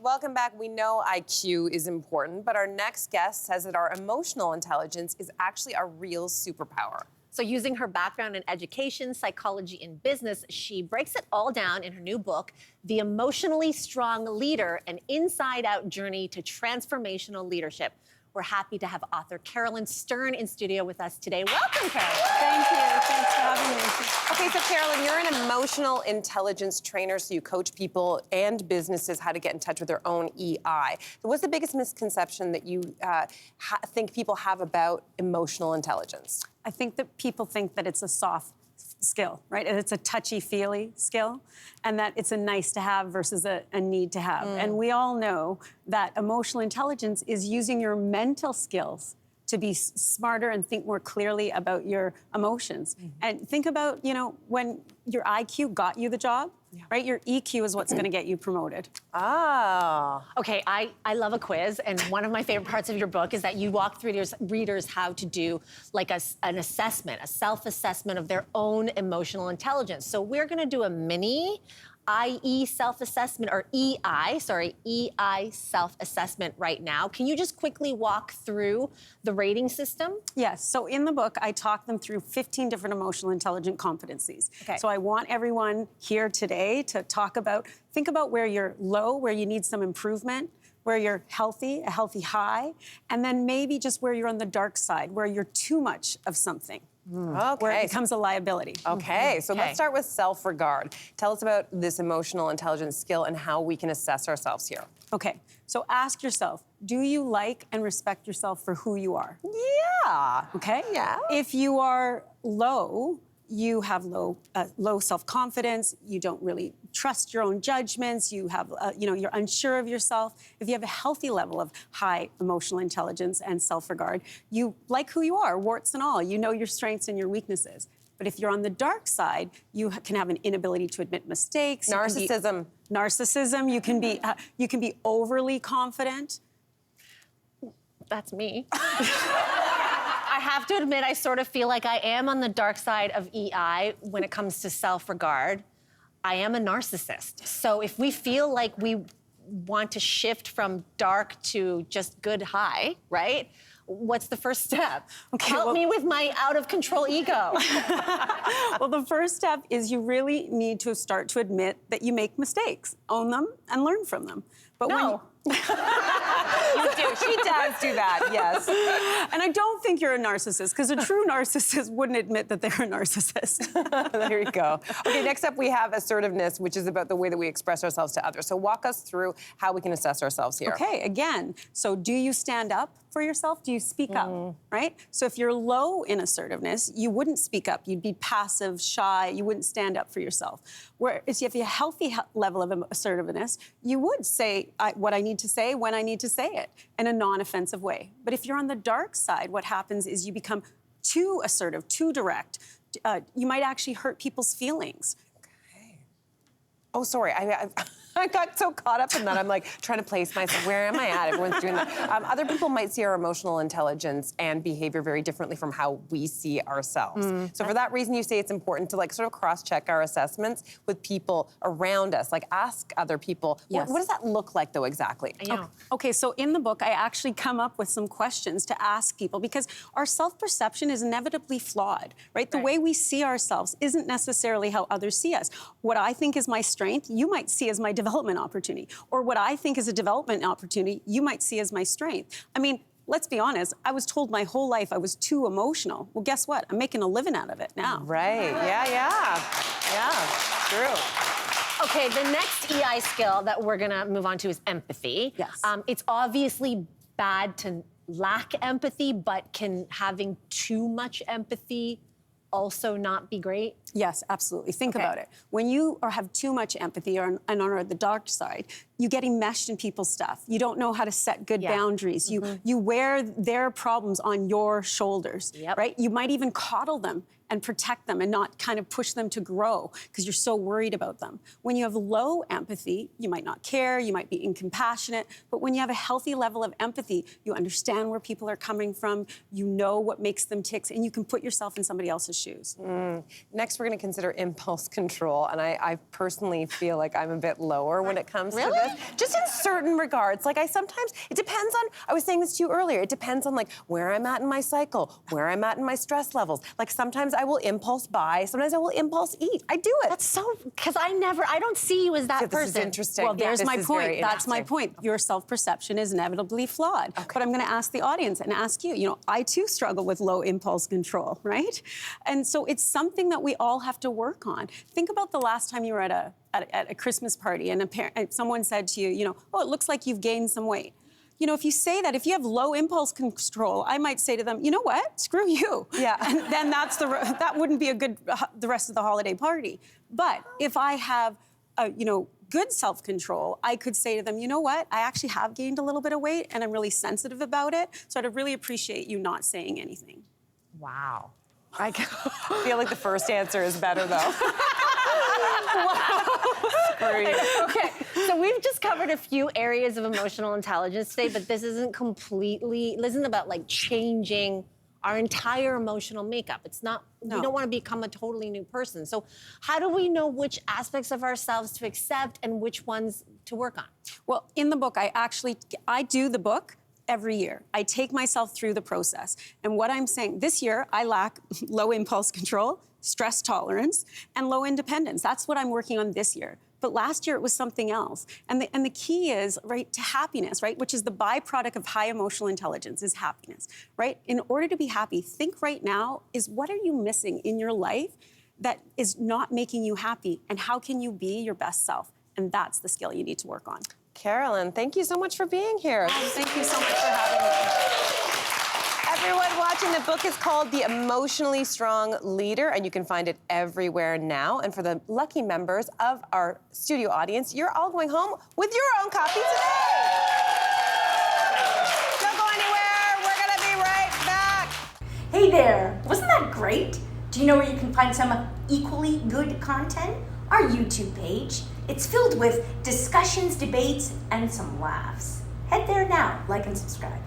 Welcome back. We know IQ is important, but our next guest says that our emotional intelligence is actually a real superpower. So using her background in education, psychology, and business, she breaks it all down in her new book, The Emotionally Strong Leader, an inside-out journey to transformational leadership. We're happy to have author Carolyn Stern in studio with us today. Welcome, Carolyn. Thank you. Thanks for having me. Okay, so Carolyn, you're an emotional intelligence trainer, so you coach people and businesses how to get in touch with their own EI. What's the biggest misconception that you think people have about emotional intelligence? I think that people think that it's a soft skill, right? And it's a touchy-feely skill, and that it's a nice to have versus a need to have. And we all know that emotional intelligence is using your mental skills to be smarter and think more clearly about your emotions. And think about, when your IQ got you the job, right? Your EQ is what's going to get you promoted. Oh. Okay, I love a quiz, and one of my favorite parts of your book is that you walk through readers how to do like an assessment, a self-assessment of their own emotional intelligence. So we're going to do a mini EI self-assessment, or EI self-assessment right now. Can you just quickly walk through the rating system? Yes, so in the book, I talk them through 15 different emotional intelligent competencies. Okay. So I want everyone here today to think about where you're low, where you need some improvement, where you're healthy, a healthy high, and then maybe just where you're on the dark side, where you're too much of something. Okay. Where it becomes a liability. Okay, so let's start with self-regard. Tell us about this emotional intelligence skill and how we can assess ourselves here. Okay, so ask yourself, do you like and respect yourself for who you are? Yeah. Okay? Yeah. If you are low, you have low self-confidence, you don't really trust your own judgments, you have, you're unsure of yourself. If you have a healthy level of high emotional intelligence and self-regard, you like who you are, warts and all. You know your strengths and your weaknesses. But if you're on the dark side, you can have an inability to admit mistakes. Narcissism. You can be overly confident. That's me. I have to admit, I sort of feel like I am on the dark side of EI when it comes to self-regard. I am a narcissist. So if we feel like we want to shift from dark to just good high, right? What's the first step? Help me with my out-of-control ego. Well, the first step is you really need to start to admit that you make mistakes, own them, and learn from them. But No. You do. She does do that, yes. And I don't think you're a narcissist, because a true narcissist wouldn't admit that they're a narcissist. There you go. Okay, next up we have assertiveness, which is about the way that we express ourselves to others. So walk us through how we can assess ourselves here. Okay, again, so do you stand up for yourself? Do you speak up, right? So if you're low in assertiveness, you wouldn't speak up. You'd be passive, shy. You wouldn't stand up for yourself. Whereas if you have a healthy level of assertiveness, you would say what I need to say when I need to say it in a non-offensive way. But if you're on the dark side, what happens is you become too assertive, too direct. You might actually hurt people's feelings. Okay. Oh, sorry. I got so caught up in that. I'm like trying to place myself. Where am I at? Everyone's doing that. Other people might see our emotional intelligence and behavior very differently from how we see ourselves. So for that reason, you say it's important to sort of cross-check our assessments with people around us. Ask other people. Yes. What does that look like, though, exactly? I know. Okay, so in the book, I actually come up with some questions to ask people, because our self-perception is inevitably flawed, right? The way we see ourselves isn't necessarily how others see us. What I think is my strength, you might see as my development opportunity. Or what I think is a development opportunity, you might see as my strength. I mean, let's be honest, I was told my whole life I was too emotional. Well, guess what? I'm making a living out of it now. Right, yeah, true. Okay, the next EI skill that we're gonna move on to is empathy. Yes. It's obviously bad to lack empathy, but can having too much empathy also not be great? Yes, absolutely. Think about it. When you have too much empathy and are the dark side, you get enmeshed in people's stuff. You don't know how to set good boundaries. You wear their problems on your shoulders, right? You might even coddle them and protect them and not kind of push them to grow because you're so worried about them. When you have low empathy, you might not care, you might be incompassionate, but when you have a healthy level of empathy, you understand where people are coming from, you know what makes them tick, and you can put yourself in somebody else's shoes. Next, we're going to consider impulse control, and I personally feel like I'm a bit lower when it comes to this. this, just in certain regards. Like it depends on, I was saying this to you earlier, it depends on like where I'm at in my cycle, where I'm at in my stress levels. Like sometimes I will impulse buy, sometimes I will impulse eat. I do it. That's so, because I don't see you as that person. This is interesting. Well, there's my point. That's my interesting. point. Your self-perception is inevitably flawed. But I'm going to ask the audience and ask you, I too struggle with low impulse control, right? And so it's something that we all have to work on. Think about the last time you were at a Christmas party and someone said to you, oh, it looks like you've gained some weight. If you say that, if you have low impulse control, I might say to them, you know what? Screw you. Yeah. And then that wouldn't be the rest of the holiday party. But if I have, good self-control, I could say to them, you know what? I actually have gained a little bit of weight and I'm really sensitive about it. So I'd really appreciate you not saying anything. Wow. I feel like the first answer is better, though. Wow. Screw you. Okay, so we've just covered a few areas of emotional intelligence today, but this isn't about like changing our entire emotional makeup. It's not, No. We don't want to become a totally new person. So how do we know which aspects of ourselves to accept and which ones to work on? Well, in the book, I do the book every year. I take myself through the process. And what I'm saying, this year, I lack low impulse control, stress tolerance, and low independence. That's what I'm working on this year. But last year, it was something else. And the key is, right, to happiness, right, which is the byproduct of high emotional intelligence, is happiness, right? In order to be happy, think right now is what are you missing in your life that is not making you happy? And how can you be your best self? And that's the skill you need to work on. Carolyn, thank you so much for being here. Thank you so much for having me. Everyone watching, the book is called The Emotionally Strong Leader, and you can find it everywhere now. And for the lucky members of our studio audience, you're all going home with your own copy today. Don't go anywhere. We're going to be right back. Hey there, wasn't that great? Do you know where you can find some equally good content? Our YouTube page. It's filled with discussions, debates, and some laughs. Head there now, like and subscribe.